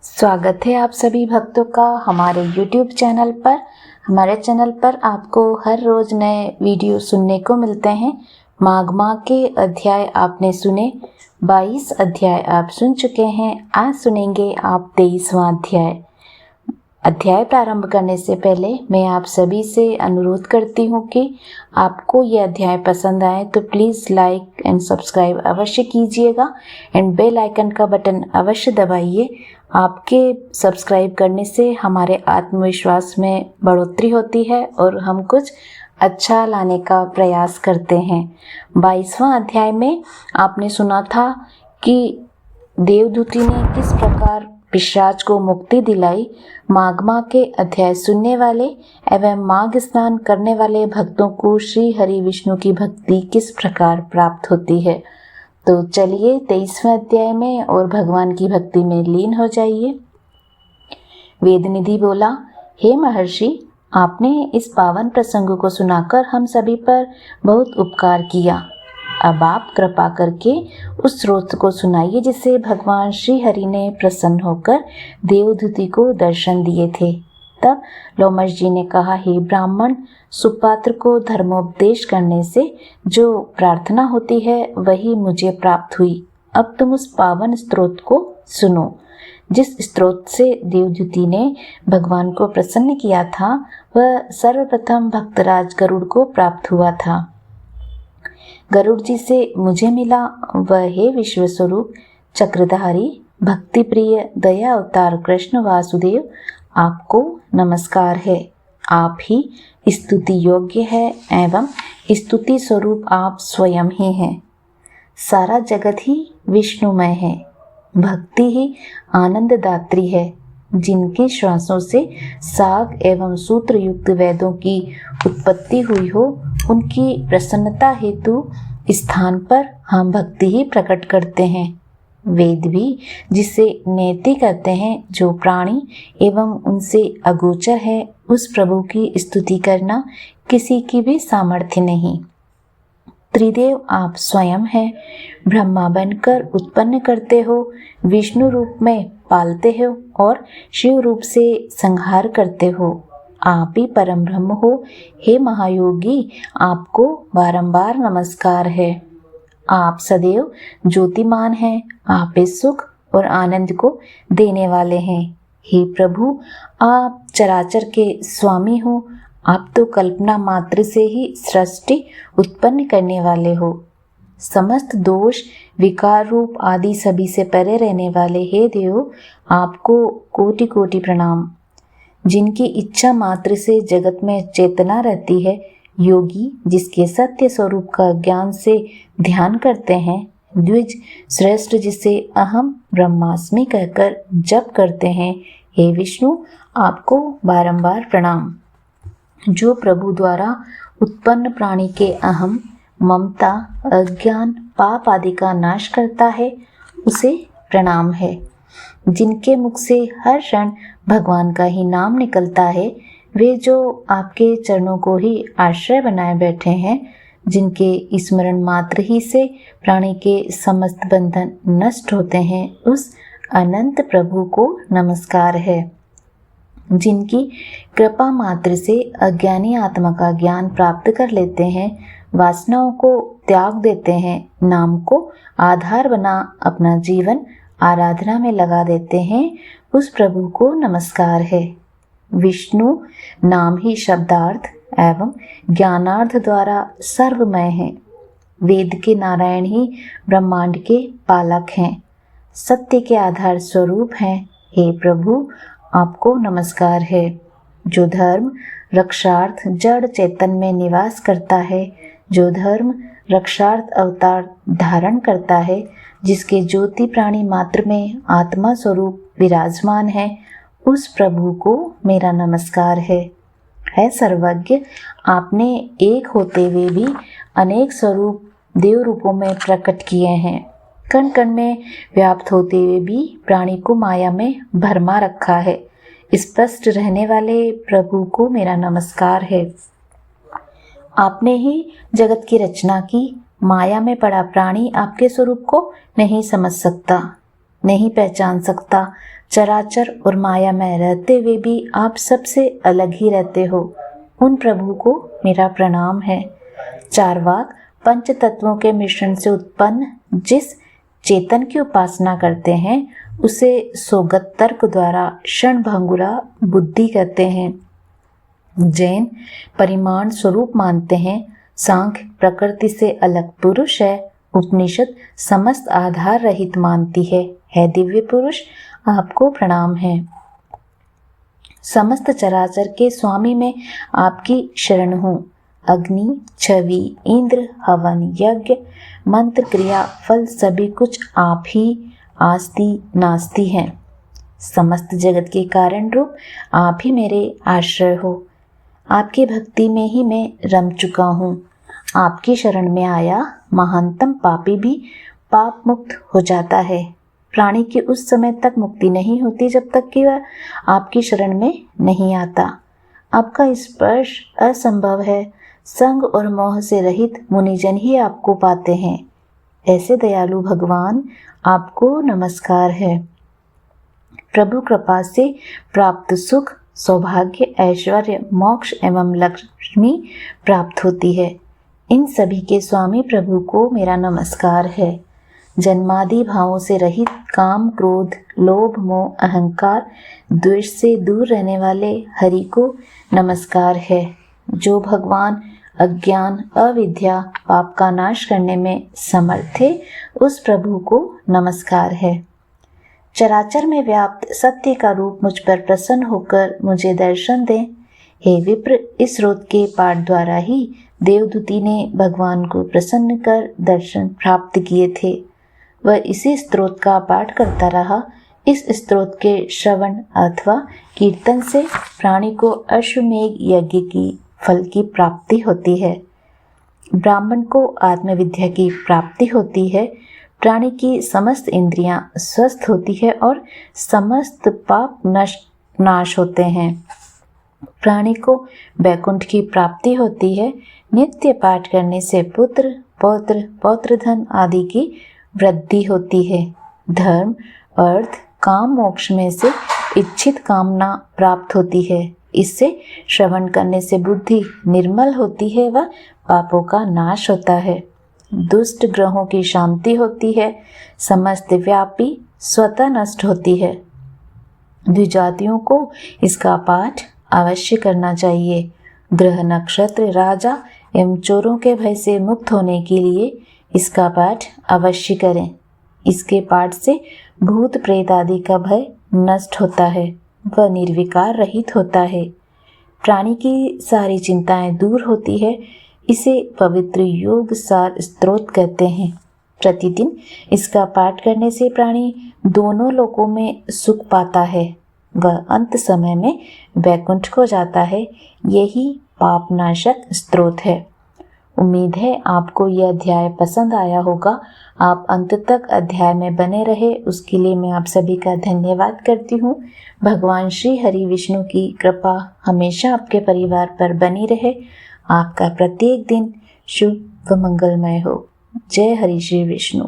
स्वागत है आप सभी भक्तों का हमारे YouTube चैनल पर। हमारे चैनल पर आपको हर रोज नए वीडियो सुनने को मिलते हैं। माघ माह के अध्याय आपने सुने, 22 अध्याय आप सुन चुके हैं। आज सुनेंगे आप 23वां अध्याय प्रारंभ करने से पहले मैं आप सभी से अनुरोध करती हूँ कि आपको ये अध्याय पसंद आए तो प्लीज़ लाइक एंड सब्सक्राइब अवश्य कीजिएगा एंड बेल आइकन का बटन अवश्य दबाइए। आपके सब्सक्राइब करने से हमारे आत्मविश्वास में बढ़ोतरी होती है और हम कुछ अच्छा लाने का प्रयास करते हैं। 22वां अध्याय में आपने सुना था कि देवदूती ने किस प्रकार पिशाच को मुक्ति दिलाई। माघ माह के अध्याय सुनने वाले एवं माघ स्नान करने वाले भक्तों को श्री हरि विष्णु की भक्ति किस प्रकार प्राप्त होती है। तो चलिए 23वें अध्याय में और भगवान की भक्ति में लीन हो जाइए। वेदनिधि बोला, हे महर्षि, आपने इस पावन प्रसंग को सुनाकर हम सभी पर बहुत उपकार किया। अब आप कृपा करके उस स्रोत को सुनाइए जिसे भगवान श्री हरि ने प्रसन्न होकर देवदूती को दर्शन दिए थे। तब लोमश जी ने कहा, हे ब्राह्मण, सुपात्र को धर्मोपदेश करने से जो प्रार्थना होती है वही मुझे प्राप्त हुई। अब तुम उस पावन स्रोत को सुनो। जिस स्रोत से देवदूती ने भगवान को प्रसन्न किया था वह सर्वप्रथम भक्तराज गरुड़ को प्राप्त हुआ था। गरुड़ जी से मुझे मिला वह हे विश्व स्वरूप चक्रधारी भक्ति प्रिय दया अवतार कृष्ण वासुदेव, आपको नमस्कार है। आप ही स्तुति योग्य है एवं स्तुति स्वरूप आप स्वयं ही हैं। सारा जगत ही विष्णुमय है। भक्ति ही आनंददात्री है। जिनके श्वासों से साग एवं सूत्र युक्त वेदों की उत्पत्ति हुई हो, उनकी प्रसन्नता हेतु स्थान पर हम भक्ति ही प्रकट करते हैं। वेद भी जिसे नेति कहते हैं, जो प्राणी एवं उनसे अगोचर है, उस प्रभु की स्तुति करना किसी की भी सामर्थ्य नहीं। त्रिदेव आप स्वयं हैं। ब्रह्मा बनकर उत्पन्न करते हो, विष्णु रूप में पालते हो और शिव रूप से संहार करते हो। आप ही परम ब्रह्म हो। हे महायोगी, आपको बारंबार नमस्कार है। आप सदैव ज्योतिमान हैं। आप इस सुख और आनंद को देने वाले हैं। हे प्रभु, आप चराचर के स्वामी हो। आप तो कल्पना मात्र से ही सृष्टि उत्पन्न करने वाले हो। समस्त दोष विकार रूप आदि सभी से परे रहने वाले हे देव, आपको कोटि कोटि प्रणाम। जिनकी इच्छा मात्र से जगत में चेतना रहती है, योगी जिसके सत्य स्वरूप का ज्ञान से ध्यान करते हैं, द्विज श्रेष्ठ जिसे अहम ब्रह्मास्मि कहकर जप करते हैं, हे विष्णु, आपको बारंबार प्रणाम। जो प्रभु द्वारा उत्पन्न प्राणी के अहम, ममता, अज्ञान, पाप आदि का नाश करता है, उसे प्रणाम है। जिनके मुख से हर क्षण भगवान का ही नाम निकलता है, वे जो आपके चरणों को ही आश्रय बनाए बैठे हैं, जिनके स्मरण मात्र ही से प्राणी के समस्त बंधन नष्ट होते हैं, उस अनंत प्रभु को नमस्कार है। जिनकी कृपा मात्र से अज्ञानी आत्मा का ज्ञान प्राप्त कर लेते हैं, वासनाओं को त्याग देते हैं, नाम को आधार बना अपना जीवन आराधना में लगा देते हैं, उस प्रभु को नमस्कार है। विष्णु नाम ही शब्दार्थ एवं ज्ञानार्थ द्वारा सर्वमय है। वेद के नारायण ही ब्रह्मांड के पालक हैं, सत्य के आधार स्वरूप हैं। हे प्रभु, आपको नमस्कार है। जो धर्म रक्षार्थ जड़ चेतन में निवास करता है, जो धर्म रक्षार्थ अवतार धारण करता है, जिसके ज्योति प्राणी मात्र में आत्मा स्वरूप विराजमान है, उस प्रभु को मेरा नमस्कार है सर्वज्ञ, आपने एक होते हुए भी अनेक स्वरूप देव रूपों में प्रकट किए हैं। कण कण में व्याप्त होते हुए भी प्राणी को माया में भरमा रखा है। स्पष्ट रहने वाले प्रभु को मेरा नमस्कार है। आपने ही जगत की रचना की। माया में पड़ा प्राणी आपके स्वरूप को नहीं समझ सकता। नहीं पहचान सकता। चराचर और माया में रहते हुए भी आप सबसे अलग ही रहते हो। उन प्रभु को मेरा प्रणाम है। चारवाक पंच तत्वों के मिश्रण से उत्पन्न जिस चेतन की उपासना करते हैं उसे सोगत तर्क द्वारा क्षणभंगुरा बुद्धि कहते हैं। जैन परिमाण स्वरूप मानते हैं। सांख्य प्रकृति से अलग पुरुष है। उपनिषद समस्त आधार रहित मानती है दिव्य पुरुष, आपको प्रणाम है। समस्त चराचर के स्वामी में आपकी शरण हूँ। अग्नि, छवि, इंद्र, हवन, यज्ञ, मंत्र, क्रिया, फल सभी कुछ आप ही आस्ति नास्ति हैं। समस्त जगत के कारण रूप आप ही मेरे आश्रय हो। आपकी भक्ति में ही मैं रम चुका हूँ। आपकी शरण में आया महानतम पापी भी पाप मुक्त हो जाता है। प्राणी की उस समय तक मुक्ति नहीं होती जब तक कि वह आपकी शरण में नहीं आता। आपका स्पर्श असंभव है। संग और मोह से रहित मुनिजन ही आपको पाते हैं। ऐसे दयालु भगवान आपको नमस्कार है। प्रभु कृपा से प्राप्त सुख, सौभाग्य, ऐश्वर्य, मोक्ष एवं लक्ष्मी प्राप्त होती है। इन सभी के स्वामी प्रभु को मेरा नमस्कार है। जन्मादि भावों से रहित काम, क्रोध, लोभ, मोह, अहंकार, द्वेष से दूर रहने वाले हरि को नमस्कार है। जो भगवान अज्ञान, अविद्या, पाप का नाश करने में समर्थ है, उस प्रभु को नमस्कार है। चराचर में व्याप्त सत्य का रूप मुझ पर प्रसन्न होकर मुझे दर्शन दे। हे विप्र, इस स्रोत के पाठ द्वारा ही देवदूती ने भगवान को प्रसन्न कर दर्शन प्राप्त किए थे। वह इसी स्त्रोत का पाठ करता रहा। इस स्त्रोत के श्रवण अथवा कीर्तन से प्राणी को अश्वमेघ यज्ञ की फल की प्राप्ति होती है। ब्राह्मण को आत्मविद्या की प्राप्ति होती है। प्राणी की समस्त इंद्रियां स्वस्थ होती है और समस्त पाप नाश होते हैं। प्राणी को वैकुंठ की प्राप्ति होती है। नित्य पाठ करने से पुत्र, पौत्र, पौत्रधन आदि की वृद्धि होती है। धर्म, अर्थ, काम, मोक्ष में से इच्छित कामना प्राप्त होती है। इससे श्रवण करने से बुद्धि निर्मल होती है व पापों का नाश होता है। दुष्ट ग्रहों की शांति होती है। समस्त व्यापी स्वतः नष्ट होती है। द्विजातियों को इसका पाठ अवश्य करना चाहिए। ग्रह, नक्षत्र, राजा एवं चोरों के भय से मुक्त होने के लिए इसका पाठ अवश्य करें। इसके पाठ से भूत प्रेत आदि का भय नष्ट होता है, वह निर्विकार रहित होता है। प्राणी की सारी चिंताएं दूर होती है। इसे पवित्र योग सार स्तोत्र कहते हैं। प्रतिदिन इसका पाठ करने से प्राणी दोनों लोकों में सुख पाता है। वह अंत समय में वैकुंठ को जाता है। यही पापनाशक स्तोत्र है। उम्मीद है आपको यह अध्याय पसंद आया होगा। आप अंत तक अध्याय में बने रहे, उसके लिए मैं आप सभी का धन्यवाद करती हूँ। भगवान श्री हरि विष्णु की कृपा हमेशा आपके परिवार पर बनी रहे। आपका प्रत्येक दिन शुभ व मंगलमय हो। जय हरि श्री विष्णु।